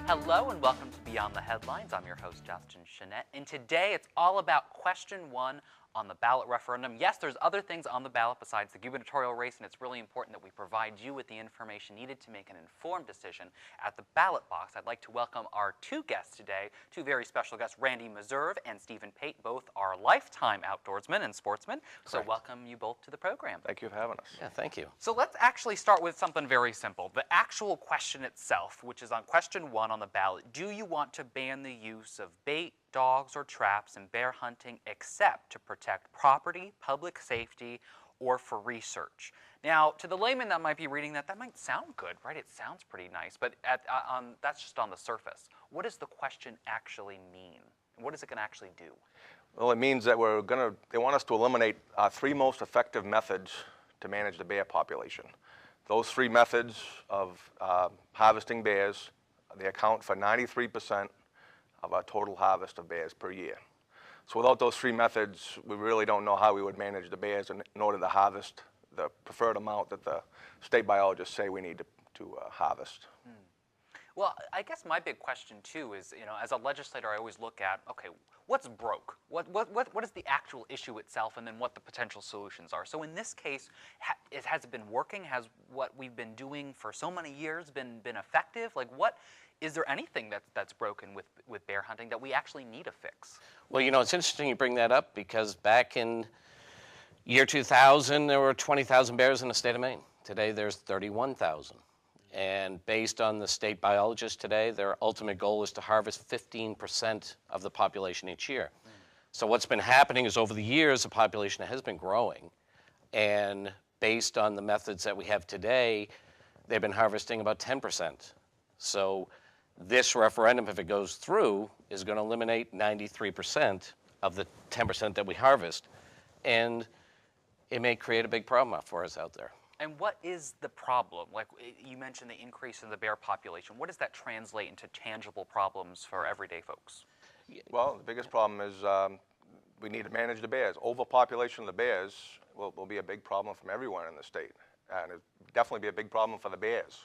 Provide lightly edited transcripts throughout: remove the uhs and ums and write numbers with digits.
Hello and welcome to Beyond the Headlines. I'm your host, Justin Chenette, and today it's all about question 1 on the ballot referendum. Yes, there's other things on the ballot besides the gubernatorial race, and it's really important that we provide you with the information needed to make an informed decision at the ballot box. I'd like to welcome our two guests today, two very special guests, Randy Meserve and Stephen Pate. Both are lifetime outdoorsmen and sportsmen. Correct. So welcome you both to the program. Thank you for having us. Yeah, thank you. So let's actually start with something very simple. The actual question itself, which is on question 1 on the ballot. Do you want to ban the use of bait, dogs, or traps in bear hunting except to protect property, public safety, or for research? Now, to the layman that might be reading that might sound good, right? It sounds pretty nice, but that's just on the surface. What does the question actually mean? What is it going to actually do? Well, it means that they want us to eliminate 3 most effective methods to manage the bear population. Those 3 methods of harvesting bears, they account for 93% of our total harvest of bears per year. So without those 3 methods, we really don't know how we would manage the bears in order to harvest the preferred amount that the state biologists say we need to harvest. Well, I guess my big question too is, as a legislator, I always look at, okay, what's broke? What is the actual issue itself, and then what the potential solutions are? So in this case, has it been working? Has what we've been doing for so many years been effective? Like, is there anything that's broken with bear hunting that we actually need to fix? Well, it's interesting you bring that up because back in year 2000, there were 20,000 bears in the state of Maine. Today, there's 31,000. And based on the state biologists today, their ultimate goal is to harvest 15% of the population each year. So what's been happening is over the years, the population has been growing. And based on the methods that we have today, they've been harvesting about 10%. So this referendum, if it goes through, is going to eliminate 93% of the 10% that we harvest. And it may create a big problem for us out there. And what is the problem? Like you mentioned the increase in the bear population. What does that translate into tangible problems for everyday folks? Well, the biggest problem is we need to manage the bears. Overpopulation of the bears will be a big problem from everyone in the state. And it'll definitely be a big problem for the bears.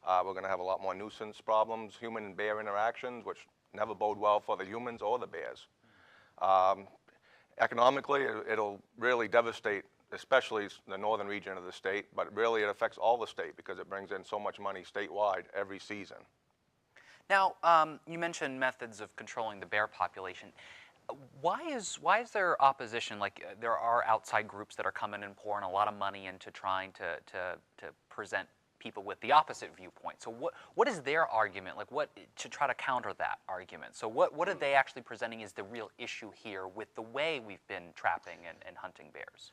We're going to have a lot more nuisance problems, human and bear interactions, which never bode well for the humans or the bears. Economically, it'll really devastate especially the northern region of the state, but really it affects all the state because it brings in so much money statewide every season. Now, you mentioned methods of controlling the bear population. Why is there opposition? Like there are outside groups that are coming and pouring a lot of money into trying to present people with the opposite viewpoint. So what is their argument? Like to try to counter that argument? So what are they actually presenting is the real issue here with the way we've been trapping and hunting bears?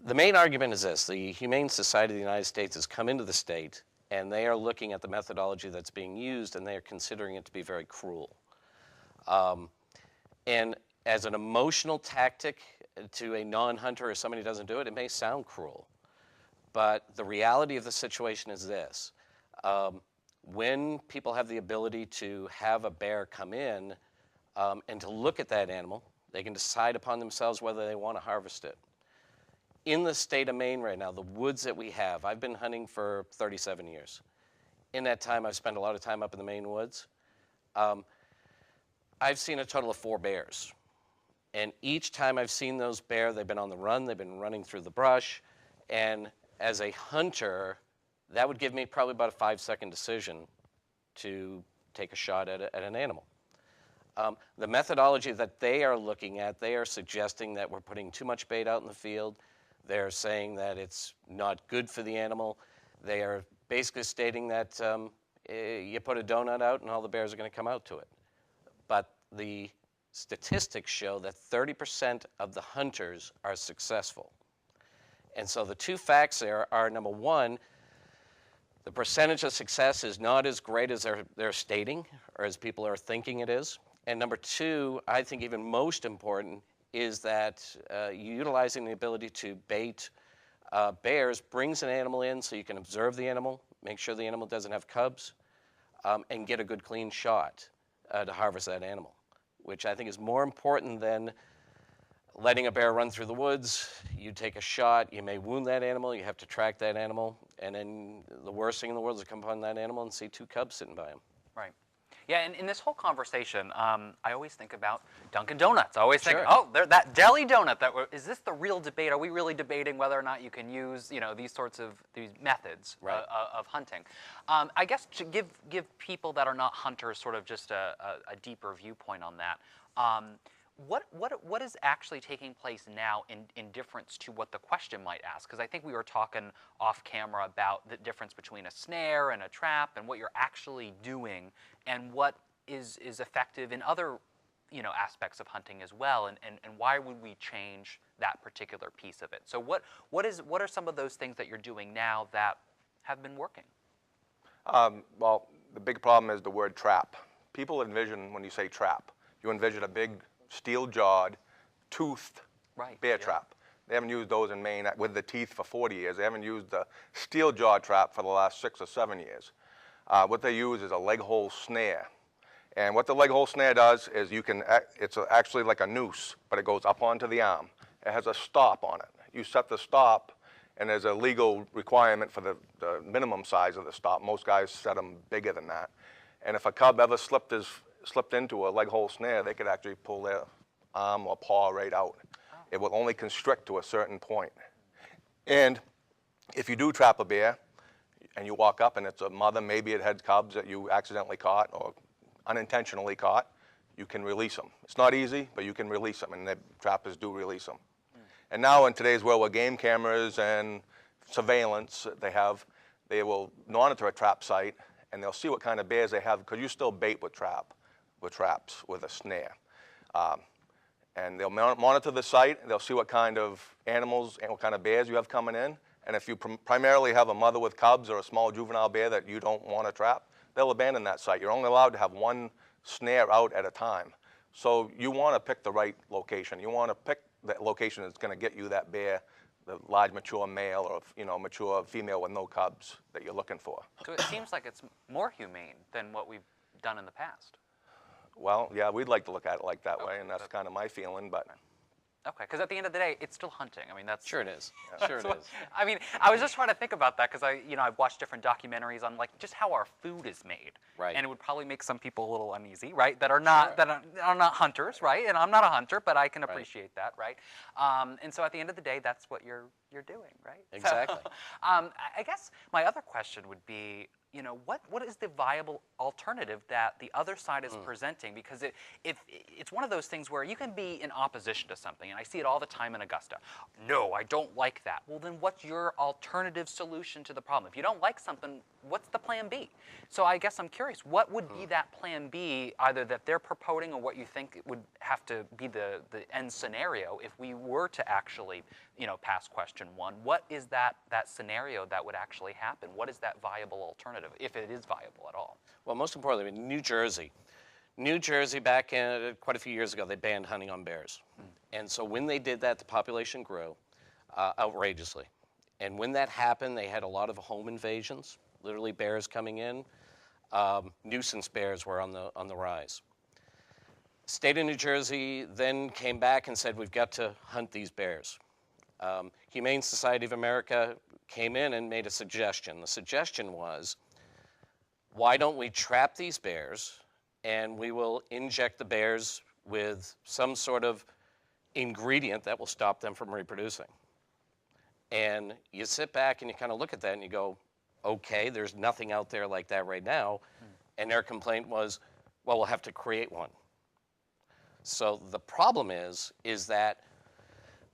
The main argument is this. The Humane Society of the United States has come into the state and they are looking at the methodology that's being used and they are considering it to be very cruel. And as an emotional tactic to a non-hunter or somebody who doesn't do it, it may sound cruel. But the reality of the situation is this. When people have the ability to have a bear come in and to look at that animal, they can decide upon themselves whether they want to harvest it. In the state of Maine right now, the woods that we have, I've been hunting for 37 years. In that time, I've spent a lot of time up in the Maine woods. I've seen a total of 4 bears. And each time I've seen those bears, they've been on the run, they've been running through the brush, and as a hunter, that would give me probably about a 5-second decision to take a shot at an animal. The methodology that they are looking at, they are suggesting that we're putting too much bait out in the field. They're saying that it's not good for the animal. They are basically stating that you put a donut out and all the bears are going to come out to it. But the statistics show that 30% of the hunters are successful. And so the 2 facts there are, number 1, the percentage of success is not as great as they're stating or as people are thinking it is. And number 2, I think even most important, is that utilizing the ability to bait bears brings an animal in so you can observe the animal, make sure the animal doesn't have cubs, and get a good clean shot to harvest that animal, which I think is more important than letting a bear run through the woods. You take a shot, you may wound that animal, you have to track that animal, and then the worst thing in the world is to come upon that animal and see 2 cubs sitting by him. Right. Yeah, and in this whole conversation, I always think about Dunkin' Donuts. I always think, Sure. oh, that deli donut. Is this the real debate? Are we really debating whether or not you can use, these sorts of these methods Right. of hunting? I guess to give people that are not hunters sort of just a deeper viewpoint on that. What is actually taking place now in difference to what the question might ask? Because I think we were talking off camera about the difference between a snare and a trap and what you're actually doing and what is effective in other aspects of hunting as well, and why would we change that particular piece of it? So what are some of those things that you're doing now that have been working? Well, the big problem is the word trap. People envision, when you say trap, you envision a big steel-jawed, toothed bear trap. They haven't used those in Maine with the teeth for 40 years. They haven't used the steel-jawed trap for the last 6 or 7 years. What they use is a leg hole snare. And what the leg hole snare does is it's actually like a noose, but it goes up onto the arm. It has a stop on it. You set the stop, and there's a legal requirement for the minimum size of the stop. Most guys set them bigger than that. And if a cub ever slipped into a leg hole snare, they could actually pull their arm or paw right out. Oh. It will only constrict to a certain point. And if you do trap a bear and you walk up and it's a mother, maybe it had cubs that you accidentally caught or unintentionally caught, you can release them. It's not easy, but you can release them, and the trappers do release them. Mm. And now in today's world with game cameras and surveillance, they will monitor a trap site and they'll see what kind of bears they have, because you still bait with traps with a snare. And they'll monitor the site, they'll see what kind of animals and what kind of bears you have coming in. And if you primarily have a mother with cubs or a small juvenile bear that you don't want to trap, they'll abandon that site. You're only allowed to have one snare out at a time. So you want to pick the right location. You want to pick that location that's going to get you that bear, the large mature male or mature female with no cubs that you're looking for. So it seems like it's more humane than what we've done in the past. Well, yeah, we'd like to look at it like that way, and that's kind of my feeling, but. Okay, because at the end of the day, it's still hunting. I mean, that's sure it is. Yeah. Sure it is. I mean, I was just trying to think about that because I've watched different documentaries on like just how our food is made, right? And it would probably make some people a little uneasy, right? That are not hunters, right? And I'm not a hunter, but I can appreciate that, right? And so at the end of the day, that's what you're doing, right? Exactly. So, I guess my other question would be, what is the viable alternative that the other side is presenting? Because it's one of those things where you can be in opposition to something, and I see it all the time in Augusta. No, I don't like that. Well, then what's your alternative solution to the problem? If you don't like something, what's the plan B? So I guess I'm curious, what would be that plan B, either that they're proposing or what you think would have to be the end scenario if we were to actually, pass question 1? What is that scenario that would actually happen? What is that viable alternative, if it is viable at all? Well, most importantly, New Jersey. New Jersey, back in quite a few years ago, they banned hunting on bears. And so when they did that, the population grew outrageously. And when that happened, they had a lot of home invasions, literally bears coming in. Nuisance bears were on the rise. State of New Jersey then came back and said, we've got to hunt these bears. Humane Society of America came in and made a suggestion. The suggestion was, why don't we trap these bears and we will inject the bears with some sort of ingredient that will stop them from reproducing. And you sit back and you kind of look at that and you go, okay, there's nothing out there like that right now. And their complaint was, well, we'll have to create one. So the problem is that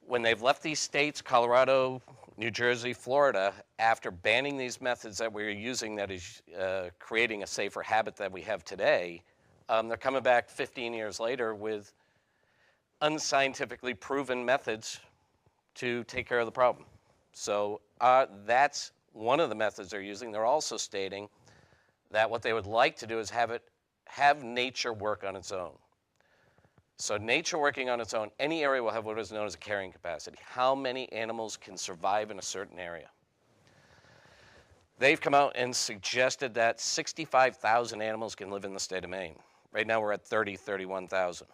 when they've left these states, Colorado, New Jersey, Florida, after banning these methods that we're using that is creating a safer habit that we have today, they're coming back 15 years later with unscientifically proven methods to take care of the problem. So that's one of the methods they're using. They're also stating that what they would like to do is have nature work on its own. So nature working on its own, any area will have what is known as a carrying capacity. How many animals can survive in a certain area? They've come out and suggested that 65,000 animals can live in the state of Maine. Right now we're at 31,000.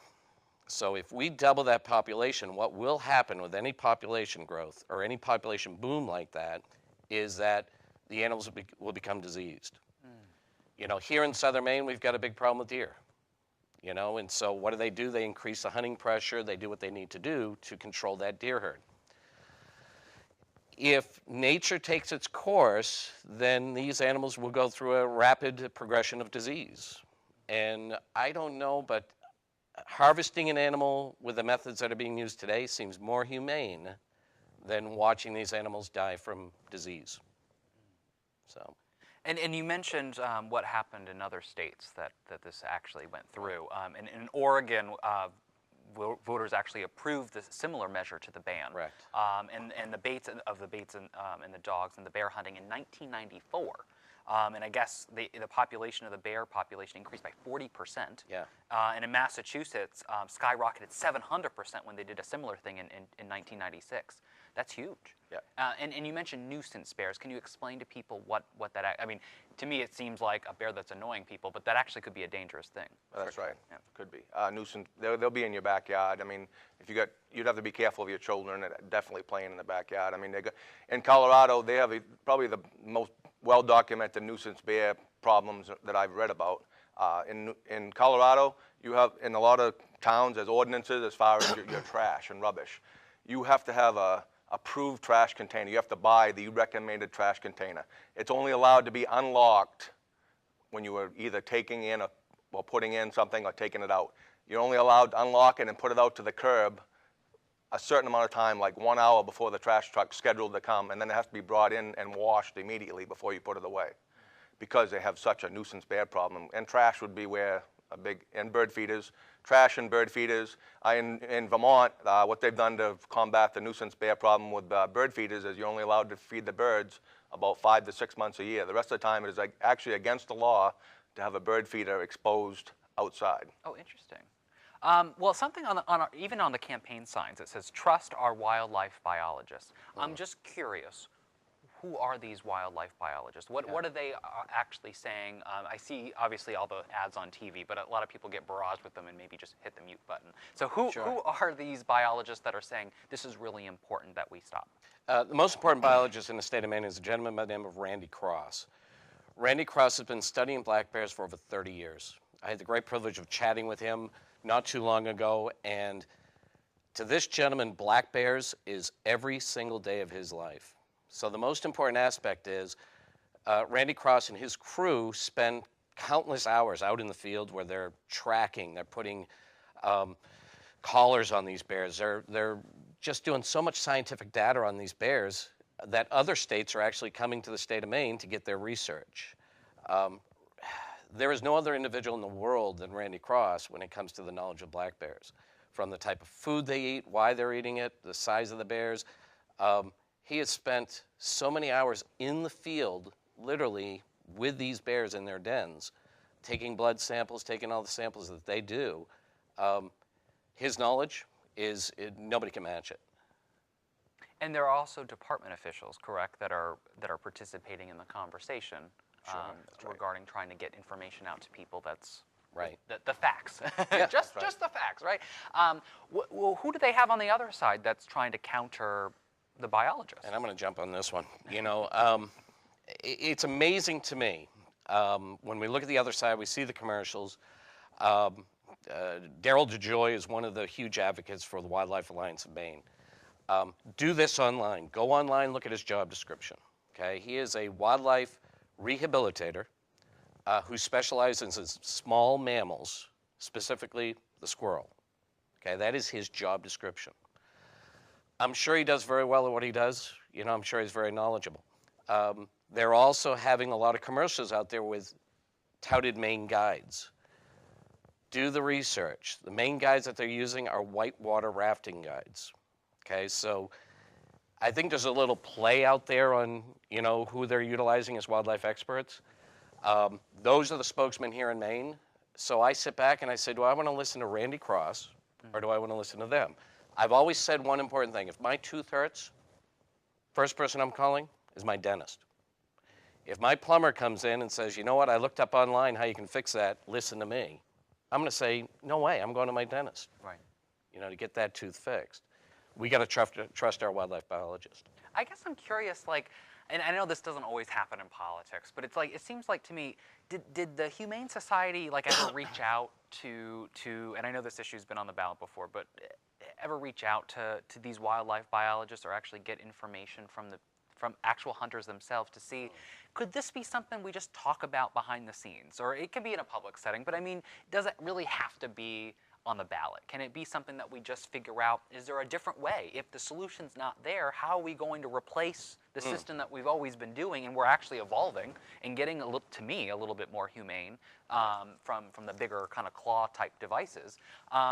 So if we double that population, what will happen with any population growth or any population boom like that is that the animals will become diseased. You know, here in southern Maine, we've got a big problem with deer. You know, and so what do? They increase the hunting pressure. They do what they need to do to control that deer herd. If nature takes its course, then these animals will go through a rapid progression of disease. And I don't know, but harvesting an animal with the methods that are being used today seems more humane than watching these animals die from disease. So. And you mentioned what happened in other states that this actually went through. In Oregon, voters actually approved a similar measure to the ban. Correct. And the baits and the dogs and the bear hunting in 1994. And I guess the population of the bear population increased by 40%. Yeah. And in Massachusetts, skyrocketed 700% when they did a similar thing in 1996. That's huge. Yeah. And you mentioned nuisance bears. Can you explain to people what that? I mean, to me, it seems like a bear that's annoying people, but that actually could be a dangerous thing. That's right. Yeah. Could be. Nuisance. They'll be in your backyard. I mean, if you'd have to be careful of your children definitely playing in the backyard. I mean, in Colorado, they have probably the most well-documented nuisance bear problems that I've read about. In Colorado, you have, in a lot of towns, there's ordinances as far as your trash and rubbish. You have to have a approved trash container. You have to buy the recommended trash container. It's only allowed to be unlocked when you are either taking in or putting in something or taking it out. You're only allowed to unlock it and put it out to the curb a certain amount of time, like 1 hour before the trash truck's scheduled to come, and then it has to be brought in and washed immediately before you put it away, because they have such a nuisance bear problem. And trash would be where and bird feeders, trash and bird feeders. In Vermont, what they've done to combat the nuisance bear problem with bird feeders is you're only allowed to feed the birds about 5 to 6 months a year. The rest of the time it is actually against the law to have a bird feeder exposed outside. Oh, interesting. Well, something even on the campaign signs, it says, "Trust our wildlife biologists." I'm just curious, who are these wildlife biologists? What are they actually saying? I see, obviously, all the ads on TV, but a lot of people get barraged with them and maybe just hit the mute button. So who are these biologists that are saying this is really important that we stop? The most important biologist in the state of Maine is a gentleman by the name of Randy Cross. Randy Cross has been studying black bears for over 30 years. I had the great privilege of chatting with him not too long ago, and to this gentleman, black bears is every single day of his life. So the most important aspect is Randy Cross and his crew spend countless hours out in the field where they're tracking, they're putting collars on these bears. They're just doing so much scientific data on these bears that other states are actually coming to the state of Maine to get their research. There is no other individual in the world than Randy Cross when it comes to the knowledge of black bears, from the type of food they eat, why they're eating it, the size of the bears. He has spent so many hours in the field, literally with these bears in their dens, taking blood samples, taking all the samples that they do. His knowledge nobody can match it. And there are also department officials, correct, that are participating in the conversation regarding trying to get information out to people. That's right. The facts, Yeah, just the facts, right? Well, who do they have on the other side that's trying to counter the biologists? And I'm going to jump on this one. You know, it's amazing to me when we look at the other side. We see the commercials. Daryl DeJoy is one of the huge advocates for the Wildlife Alliance of Maine. Do this online. Go online, look at his job description. Okay, he is a wildlife rehabilitator who specializes in small mammals, specifically the squirrel. Okay, that is his job description. I'm sure he does very well at what he does. You know, I'm sure he's very knowledgeable. They're also having a lot of commercials out there with touted Maine guides. Do the research. The Maine guides that they're using are whitewater rafting guides. Okay, so I think there's a little play out there on, you know, who they're utilizing as wildlife experts. Those are the spokesmen here in Maine. So I sit back and I say, do I want to listen to Randy Cross or do I want to listen to them? I've always said one important thing. If my tooth hurts, first person I'm calling is my dentist. If my plumber comes in and says, you know what, I looked up online how you can fix that, listen to me, I'm going to say, no way, I'm going to my dentist. Right. You know, to get that tooth fixed. We got to trust our wildlife biologist. I guess I'm curious, like, and I know this doesn't always happen in politics, but it's like, it seems like to me, did the Humane Society like ever reach out to, and I know this issue's been on the ballot before, but ever reach out to these wildlife biologists or actually get information from actual hunters themselves to see, could this be something we just talk about behind the scenes? Or it can be in a public setting, but I mean, does it really have to be on the ballot? Can it be something that we just figure out, is there a different way? If the solution's not there, how are we going to replace the system that we've always been doing, and we're actually evolving and getting, to me, a little bit more humane from the bigger kind of claw type devices.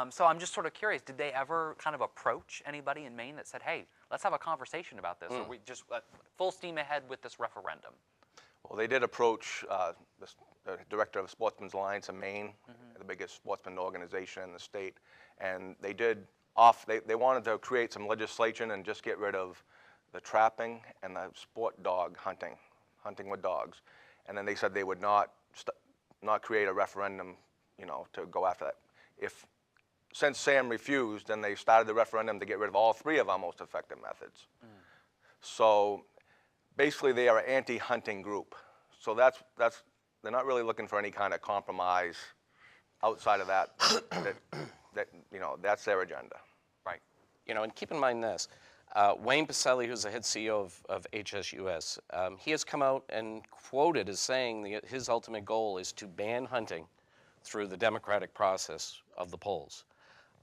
So I'm just sort of curious, did they ever kind of approach anybody in Maine that said, hey, let's have a conversation about this, or we just full steam ahead with this referendum? Well, they did approach the director of Sportsmen's Alliance of Maine, the biggest sportsman organization in the state, and they did they wanted to create some legislation and just get rid of the trapping and the sport dog hunting with dogs, and then they said they would not create a referendum, you know, to go after that. Since Sam refused, then they started the referendum to get rid of all three of our most effective methods. So basically, they are an anti-hunting group. So they're not really looking for any kind of compromise outside of that. that you know, that's their agenda. Right. You know, and keep in mind this, Wayne Pacelli, who's the head CEO of HSUS, he has come out and quoted as saying that his ultimate goal is to ban hunting through the democratic process of the polls.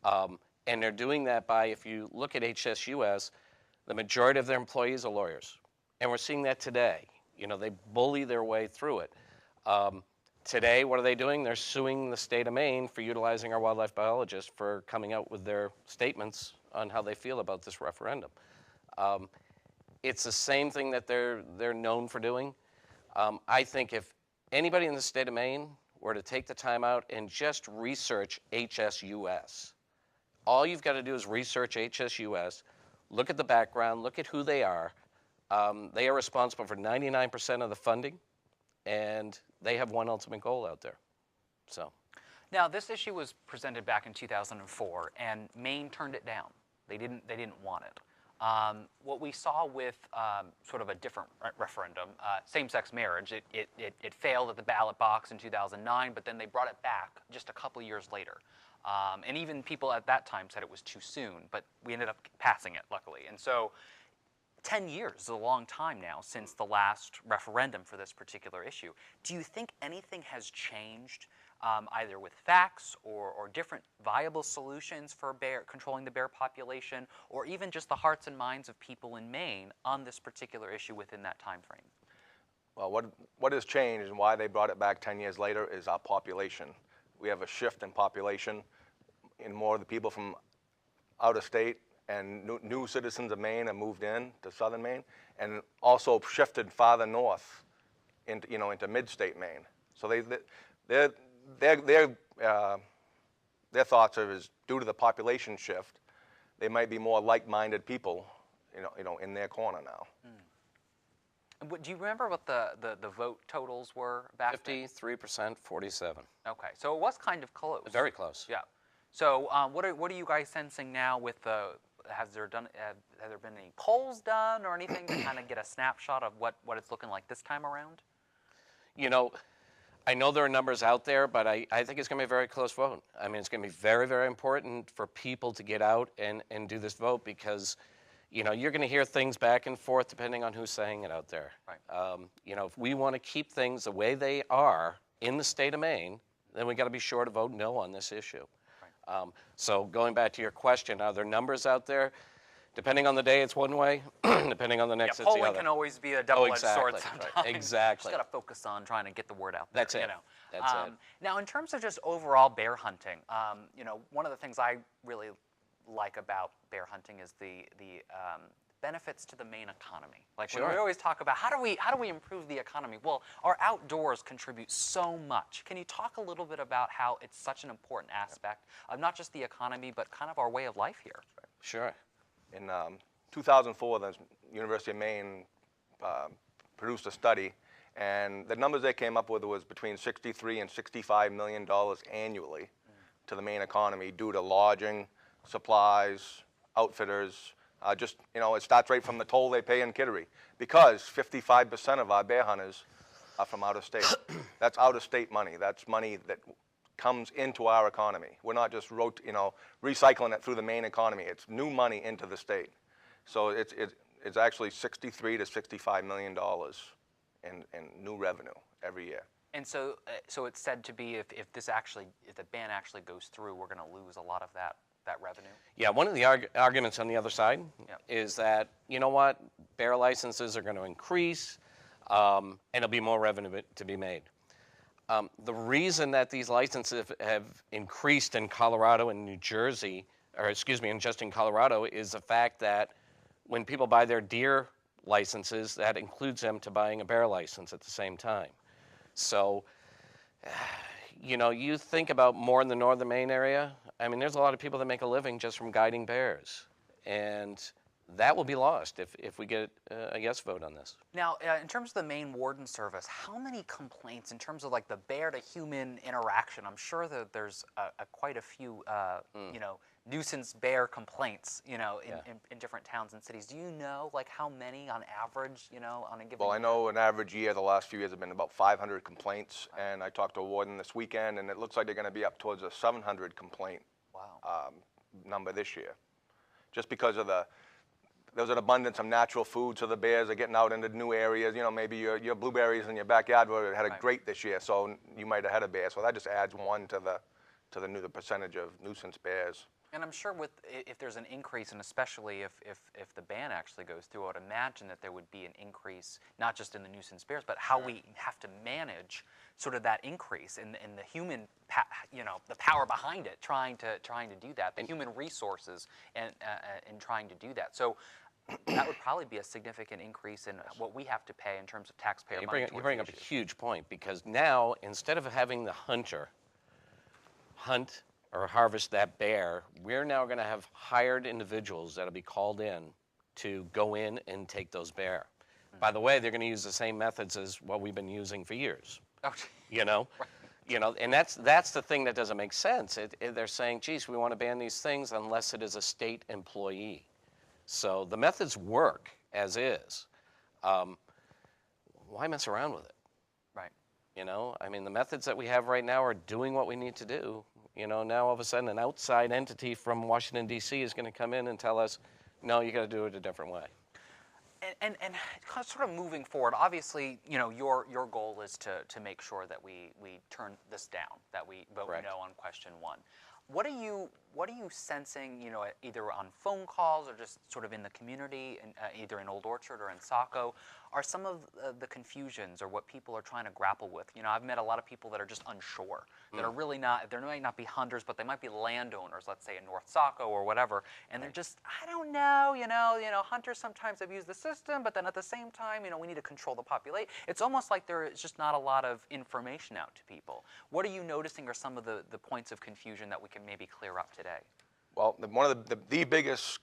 And they're doing that by, if you look at HSUS, the majority of their employees are lawyers. And we're seeing that today. You know, they bully their way through it. Today, what are they doing? They're suing the state of Maine for utilizing our wildlife biologists for coming out with their statements on how they feel about this referendum. It's the same thing that they're known for doing. I think if anybody in the state of Maine were to take the time out and just research HSUS, all you've got to do is research HSUS, look at the background, look at who they are. They are responsible for 99% of the funding, and they have one ultimate goal out there. So, now this issue was presented back in 2004, and Maine turned it down. They didn't want it. What we saw with sort of a different referendum, same-sex marriage, it failed at the ballot box in 2009, but then they brought it back just a couple years later. And even people at that time said it was too soon, but we ended up passing it, luckily. And so 10 years is a long time now since the last referendum for this particular issue. Do you think anything has changed, either with facts or different viable solutions for controlling the bear population, or even just the hearts and minds of people in Maine on this particular issue within that time frame? Well, what has changed and why they brought it back 10 years later is our population. We have a shift in population, and more of the people from out of state and new citizens of Maine have moved in to southern Maine, and also shifted farther north into mid-state Maine. So their thoughts are, is due to the population shift, they might be more like-minded people, in their corner now. Do you remember what the vote totals were back then? 53%, 47. Okay, so it was kind of close. Very close. Yeah. So what are you guys sensing now with the? Has there been any polls done or anything to kind of get a snapshot of what it's looking like this time around? You know, I know there are numbers out there, but I think it's going to be a very close vote. I mean, it's going to be very, very important for people to get out and do this vote, because, you're going to hear things back and forth depending on who's saying it out there. Right. If we want to keep things the way they are in the state of Maine, then we got to be sure to vote no on this issue. Right. So going back to your question, are there numbers out there? Depending on the day, it's one way. Depending on the next, it's the other. Polling can always be a double-edged sword sometimes. Right. Exactly. Just got to focus on trying to get the word out there. That's it. That's it. Now, in terms of just overall bear hunting, one of the things I really like about bear hunting is the benefits to the Maine economy. Like, Sure. when we always talk about how do we improve the economy? Well, our outdoors contribute so much. Can you talk a little bit about how it's such an important aspect of not just the economy, but kind of our way of life here? Sure. In 2004, the University of Maine produced a study, and the numbers they came up with was between $63 and $65 million annually to the Maine economy due to lodging, supplies, outfitters, Just, it starts right from the toll they pay in Kittery, because 55% of our bear hunters are from out of state. That's out of state money. That's money that comes into our economy. We're not just recycling it through the Maine economy. It's new money into the state. So it's actually $63 to $65 million in new revenue every year. And so it's said to be if the ban actually goes through, we're going to lose a lot of that revenue. Yeah, one of the arguments on the other side is that, you know what, bear licenses are going to increase, and there'll be more revenue to be made. The reason that these licenses have increased in Colorado and New Jersey, and just in Colorado, is the fact that when people buy their deer licenses, that includes them to buying a bear license at the same time. So, you think about more in the northern Maine area. I mean, there's a lot of people that make a living just from guiding bears, and that will be lost if we get a yes vote on this. Now, in terms of the Maine Warden Service, how many complaints in terms of like the bear to human interaction? I'm sure that there's quite a few, nuisance bear complaints, in different towns and cities. Do you know like how many on average, on a given? Well, I know an average year, the last few years have been about 500 complaints, and I talked to a warden this weekend, and it looks like they're going to be up towards a 700 complaint number this year, just because of there's an abundance of natural food, so the bears are getting out into new areas. Maybe your blueberries in your backyard had a great this year, so you might have had a bear. So that just adds one to the percentage of nuisance bears. And I'm sure if there's an increase, and especially if the ban actually goes through, I would imagine that there would be an increase, not just in the nuisance bears, but how we have to manage sort of that increase in the human, the power behind it, trying to do that, the human resources, and in trying to do that. So that would probably be a significant increase in what we have to pay in terms of taxpayer money. You bring up a huge point, because now instead of having the hunter hunt or harvest that bear, we're now going to have hired individuals that'll be called in to go in and take those bear. Mm-hmm. By the way, they're going to use the same methods as what we've been using for years. Oh. Right. And that's the thing that doesn't make sense. They're saying, geez, we want to ban these things unless it is a state employee. So the methods work as is. Why mess around with it? Right. The methods that we have right now are doing what we need to do. Now all of a sudden an outside entity from Washington, D.C. is going to come in and tell us, no, you got to do it a different way. And sort of moving forward, obviously, your goal is to make sure that we turn this down, that we vote no on question 1. What are you sensing, either on phone calls or just sort of in the community, either in Old Orchard or in Saco, are some of the confusions or what people are trying to grapple with? I've met a lot of people that are just unsure, that are really not, they might not be hunters, but they might be landowners, let's say in North Saco or whatever, and they're just, I don't know, hunters sometimes abuse the system, but then at the same time, we need to control the population. It's almost like there is just not a lot of information out to people. What are you noticing are some of the points of confusion that we can maybe clear up today? Well, one of the biggest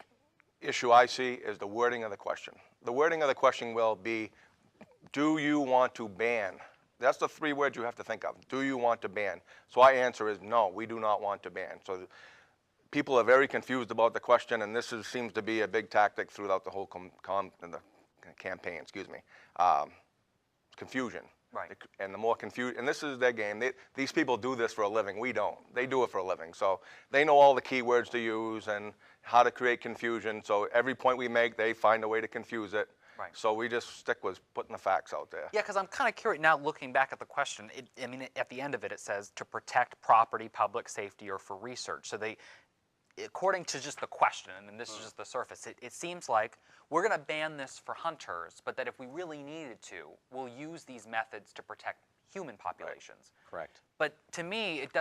issue I see is the wording of the question. The wording of the question will be, do you want to ban? That's the 3 words you have to think of. Do you want to ban? So our answer is no, we do not want to ban. So people are very confused about the question, and this seems to be a big tactic throughout the whole campaign, confusion. Right. And the more confused, and this is their game. These people do this for a living. We don't. They do it for a living. So they know all the keywords to use and how to create confusion. So every point we make, they find a way to confuse it. Right. So we just stick with putting the facts out there. Yeah, because I'm kind of curious now, looking back at the question. At the end of it, it says to protect property, public safety, or for research. So according to just the question, and this is just the surface, it seems like we're going to ban this for hunters, but that if we really needed to, we'll use these methods to protect human populations. Right. Correct. But to me, it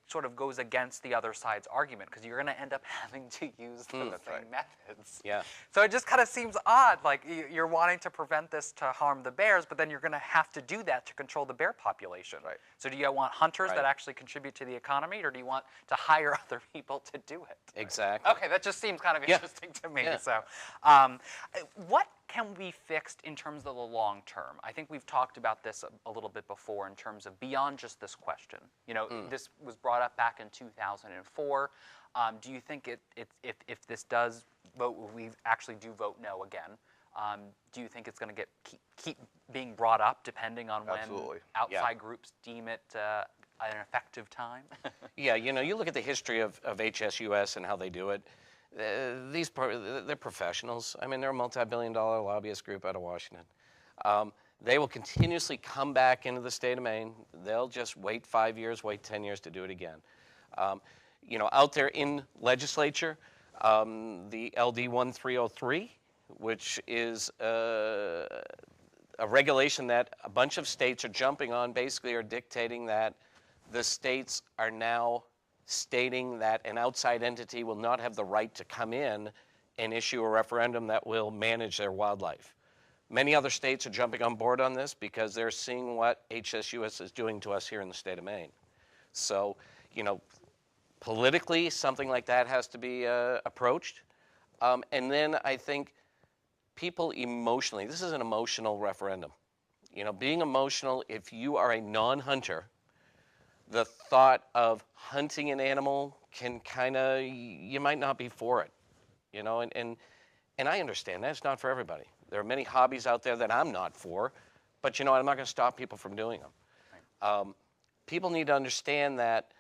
sort of goes against the other side's argument, because you're going to end up having to use the same methods. Yeah. So it just kind of seems odd, like you're wanting to prevent this to harm the bears, but then you're going to have to do that to control the bear population. Right. So do you want hunters that actually contribute to the economy, or do you want to hire other people to do it? Exactly. Okay, that just seems kind of interesting to me. Yeah. So, what can be fixed in terms of the long term? I think we've talked about this a little bit before in terms of beyond just this question. You know, this was brought up back in 2004. Do you think if this does vote, we actually do vote no again, do you think it's going to keep being brought up depending on when outside groups deem it an effective time? Yeah, you know, you look at the history of HSUS and how they do it. They're professionals. I mean, they're a multi-billion-dollar lobbyist group out of Washington. They will continuously come back into the state of Maine. They'll just wait 5 years, wait 10 years to do it again. You know, out there in legislature, the LD 1303, which is a regulation that a bunch of states are jumping on, basically are dictating that the states are now stating that an outside entity will not have the right to come in and issue a referendum that will manage their wildlife. Many other states are jumping on board on this because they're seeing what HSUS is doing to us here in the state of Maine. So, you know, politically, something like that has to be approached. And then I think people emotionally, this is an emotional referendum. You know, being emotional, if you are a non-hunter, the thought of hunting an animal can kind of, you might not be for it, you know, and I understand that. It's not for everybody. There are many hobbies out there that I'm not for, but you know what, I'm not going to stop people from doing them. Right. People need to understand that,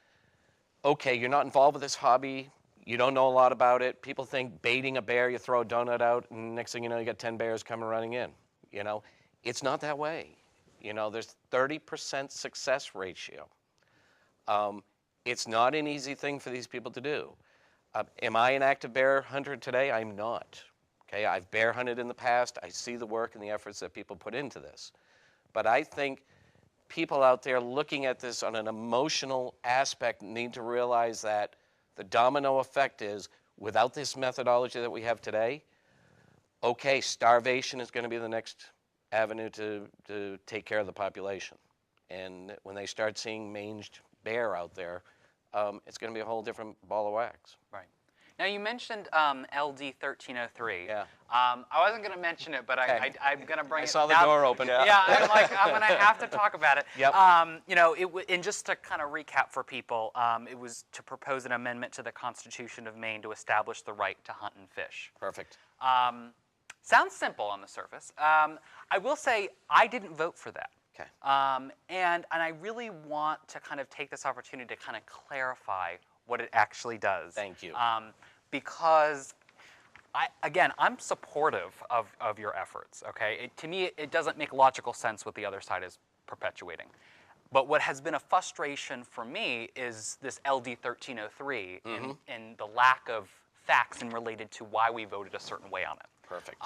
okay, you're not involved with this hobby, you don't know a lot about it. People think baiting a bear, you throw a donut out, and next thing you know, you got 10 bears coming running in. You know, it's not that way. You know, there's 30% success ratio. It's not an easy thing for these people to do. Am I an active bear hunter today? I'm not. Okay, I've bear hunted in the past. I see the work and the efforts that people put into this. But I think people out there looking at this on an emotional aspect need to realize that the domino effect is, without this methodology that we have today, okay, starvation is going to be the next avenue to take care of the population. And when they start seeing mange bear out there, it's going to be a whole different ball of wax. Right. Now, you mentioned LD 1303. Yeah. I wasn't going to mention it, but Okay. I'm going to bring it. I saw the door open. Yeah, I'm going to have to talk about it. Yep. You know, and just to kind of recap for people, it was to propose an amendment to the Constitution of Maine to establish the right to hunt and fish. Perfect. Sounds simple on the surface. I will say I didn't vote for that. Okay. And I really want to kind of take this opportunity to kind of clarify what it actually does. Thank you. Because, I'm supportive of your efforts, okay? To me, it doesn't make logical sense what the other side is perpetuating. But what has been a frustration for me is this LD 1303 and the lack of facts and related to why we voted a certain way on it. Perfect.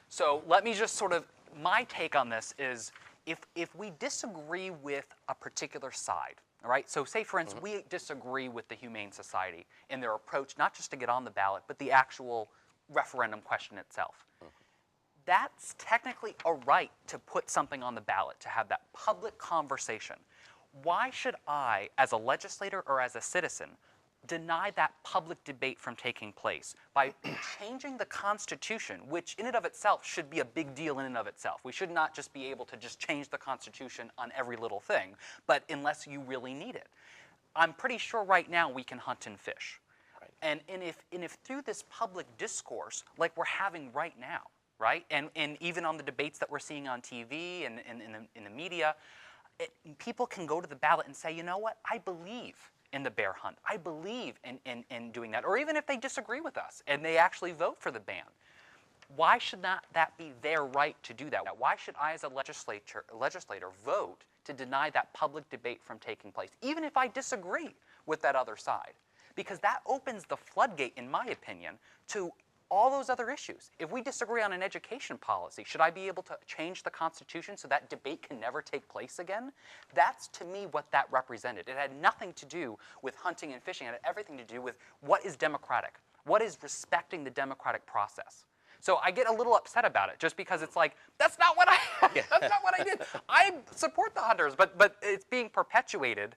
So let me just sort of, my take on this is, if we disagree with a particular side, all right? So say, for instance, we disagree with the Humane Society in their approach, not just to get on the ballot, but the actual referendum question itself. That's technically a right to put something on the ballot, to have that public conversation. Why should I, as a legislator or as a citizen, deny that public debate from taking place by changing the Constitution, which in and of itself should be a big deal in and of itself. We should not just be able to just change the Constitution on every little thing, but unless you really need it. I'm pretty sure right now we can hunt and fish. Right. And if through this public discourse, like we're having right now, right, and even on the debates that we're seeing on TV and in the media, people can go to the ballot and say, you know what, I believe in the bear hunt. I believe in doing that. Or even if they disagree with us and they actually vote for the ban, why should not that be their right to do that? Why should I, as a legislator, vote to deny that public debate from taking place, even if I disagree with that other side? Because that opens the floodgate, in my opinion, to all those other issues. If we disagree on an education policy, should I be able to change the Constitution so that debate can never take place again? That's, to me, what that represented. It had nothing to do with hunting and fishing. It had everything to do with what is democratic, what is respecting the democratic process. So I get a little upset about it, just because it's like, that's not what that's not what I did. I support the hunters, but it's being perpetuated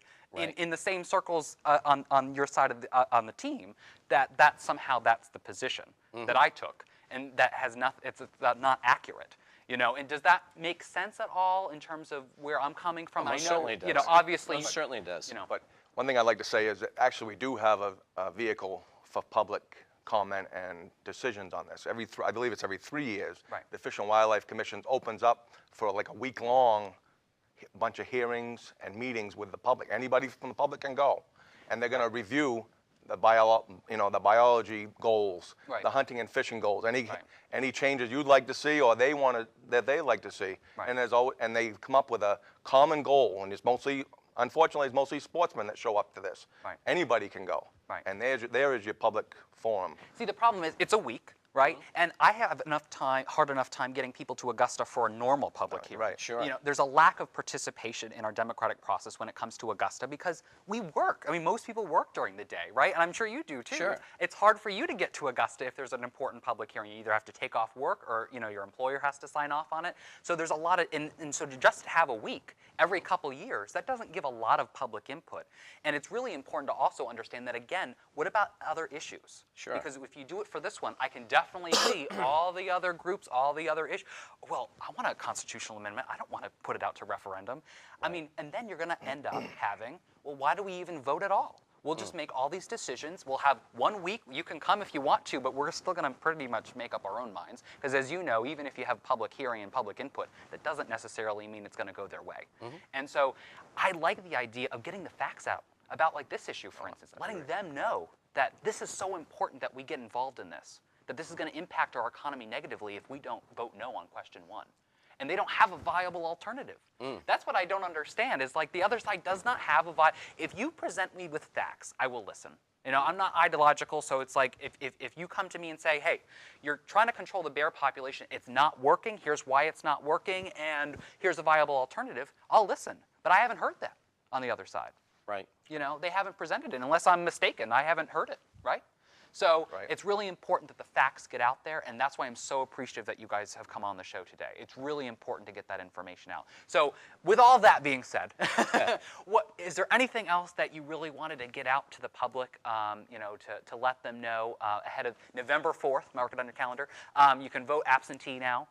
in the same circles on your side of on the team, that somehow that's the position that I took. and that has it's not accurate. And does that make sense at all in terms of where I'm coming from? Most I know, certainly it does. obviously, Most certainly it does. But one thing I'd like to say is that actually we do have a vehicle for public comment and decisions on this. I believe it's every 3 years. Right. The Fish and Wildlife Commission opens up for like a week-long bunch of hearings and meetings with the public. Anybody from the public can go, and they're going to review the the biology goals, Right. the hunting and fishing goals, Right. any changes you'd like to see or that they like to see, Right. and they come up with a common goal, and unfortunately, it's mostly sportsmen that show up to this. Right. Anybody can go, Right. and there is your public forum. See, the problem is it's a week, right? And I have hard enough time getting people to Augusta for a normal public hearing. Right. Sure. There's a lack of participation in our democratic process when it comes to Augusta because we work. I mean, most people work during the day, right? And I'm sure you do too. Sure. It's hard for you to get to Augusta if there's an important public hearing. You either have to take off work or, your employer has to sign off on it. So there's a lot of, and so to just have a week every couple years, that doesn't give a lot of public input. And it's really important to also understand that, again, what about other issues? Sure. Because if you do it for this one, I can definitely see all the other groups, all the other issues. Well, I want a constitutional amendment. I don't want to put it out to referendum. I mean, and then you're going to end up having, well, why do we even vote at all? We'll just make all these decisions. We'll have 1 week. You can come if you want to, but we're still going to pretty much make up our own minds. Because as you know, even if you have public hearing and public input, that doesn't necessarily mean it's going to go their way. And so I like the idea of getting the facts out about like this issue, for instance, letting them know that this is so important that we get involved in this, that this is going to impact our economy negatively if we don't vote no on question 1. And they don't have a viable alternative. That's what I don't understand is like the other side does not have a viable. If you present me with facts, I will listen. I'm not ideological, so it's like if you come to me and say, hey, you're trying to control the bear population, it's not working, here's why it's not working, and here's a viable alternative, I'll listen. But I haven't heard that on the other side. Right. They haven't presented it. Unless I'm mistaken, I haven't heard it, right? So it's really important that the facts get out there, and that's why I'm so appreciative that you guys have come on the show today. It's really important to get that information out. So with all that being said, is there anything else that you really wanted to get out to the public, to let them know ahead of November 4th, mark it on your calendar. You can vote absentee now.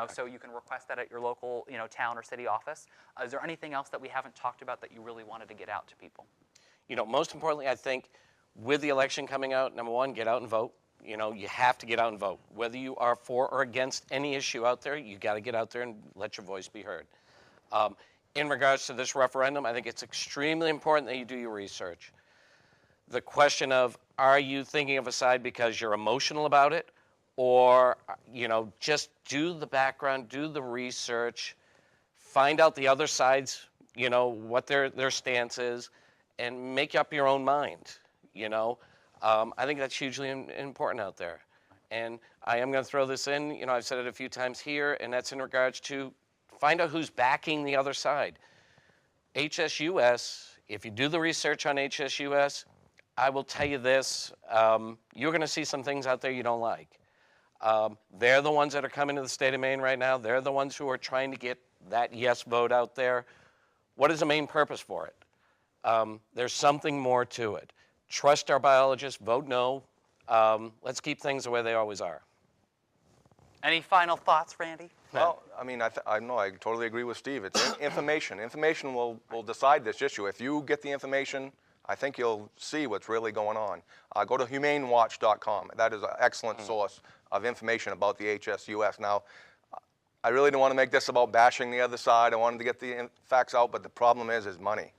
So you can request that at your local, town or city office. Is there anything else that we haven't talked about that you really wanted to get out to people? Most importantly, I think with the election coming out, number one, get out and vote. You have to get out and vote. Whether you are for or against any issue out there, you got to get out there and let your voice be heard. In regards to this referendum, I think it's extremely important that you do your research. The question of, are you thinking of a side because you're emotional about it? Or, just do the background, do the research, find out the other side's, what their stance is, and make up your own mind, I think that's hugely important out there. And I am going to throw this in, I've said it a few times here, and that's in regards to find out who's backing the other side. HSUS, if you do the research on HSUS, I will tell you this, you're going to see some things out there you don't like. They're the ones that are coming to the state of Maine right now. They're the ones who are trying to get that yes vote out there. What is the main purpose for it? There's something more to it. Trust our biologists, vote no. Let's keep things the way they always are. Any final thoughts, Randy? Well, I totally agree with Steve. It's information. Information will decide this issue. If you get the information, I think you'll see what's really going on. Go to humanewatch.com. That is an excellent source of information about the HSUS. Now, I really don't want to make this about bashing the other side. I wanted to get the facts out, but the problem is money.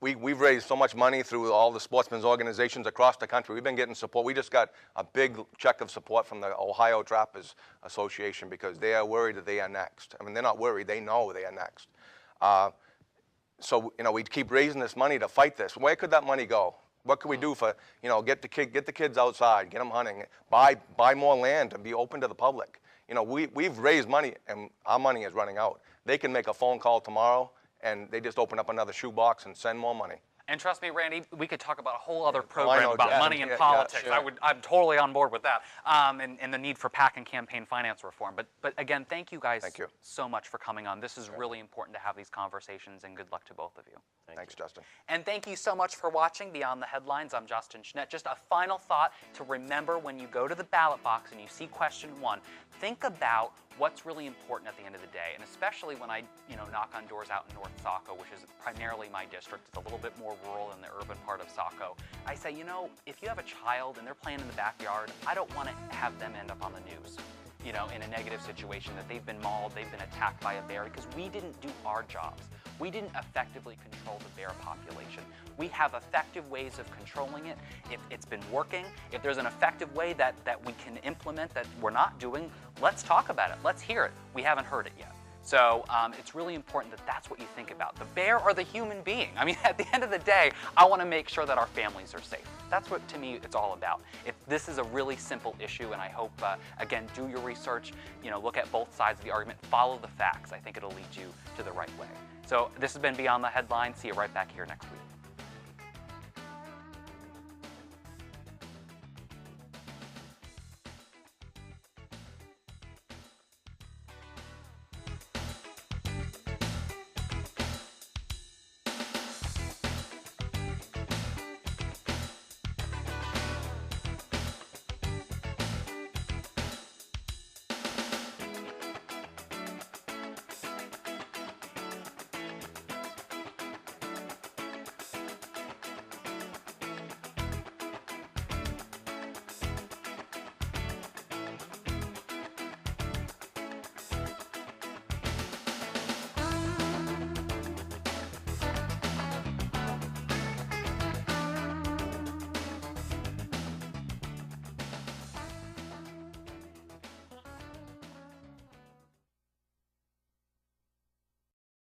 We've raised so much money through all the sportsmen's organizations across the country. We've been getting support. We just got a big check of support from the Ohio Trappers Association because they are worried that they are next. They're not worried. They know they are next. So we keep raising this money to fight this. Where could that money go? What could we do for, get the kids outside, get them hunting, buy more land and be open to the public? We've raised money and our money is running out. They can make a phone call tomorrow and they just open up another shoebox and send more money. And trust me, Randy, we could talk about a whole other program about money and yeah, politics. yeah, sure. I'm totally on board with that, and the need for PAC and campaign finance reform. But again, thank you guys so much for coming on. This is really important to have these conversations, and good luck to both of you. Thanks, Justin. And thank you so much for watching Beyond the Headlines. I'm Justin Chenette. Just a final thought to remember when you go to the ballot box and you see question 1, think about what's really important at the end of the day. And especially when I knock on doors out in North Saco, which is primarily my district. It's a little bit more rural than the urban part of Saco. I say, if you have a child and they're playing in the backyard, I don't want to have them end up on the news, in a negative situation, that they've been mauled, they've been attacked by a bear, because we didn't do our jobs. We didn't effectively control the bear population. We have effective ways of controlling it. If it's been working, if there's an effective way that we can implement that we're not doing, let's talk about it. Let's hear it. We haven't heard it yet. So it's really important that that's what you think about. The bear or the human being. I mean, at the end of the day, I want to make sure that our families are safe. That's what, to me, it's all about. This is a really simple issue, and I hope, again, do your research, look at both sides of the argument, follow the facts. I think it'll lead you to the right way. So this has been Beyond the Headlines. See you right back here next week.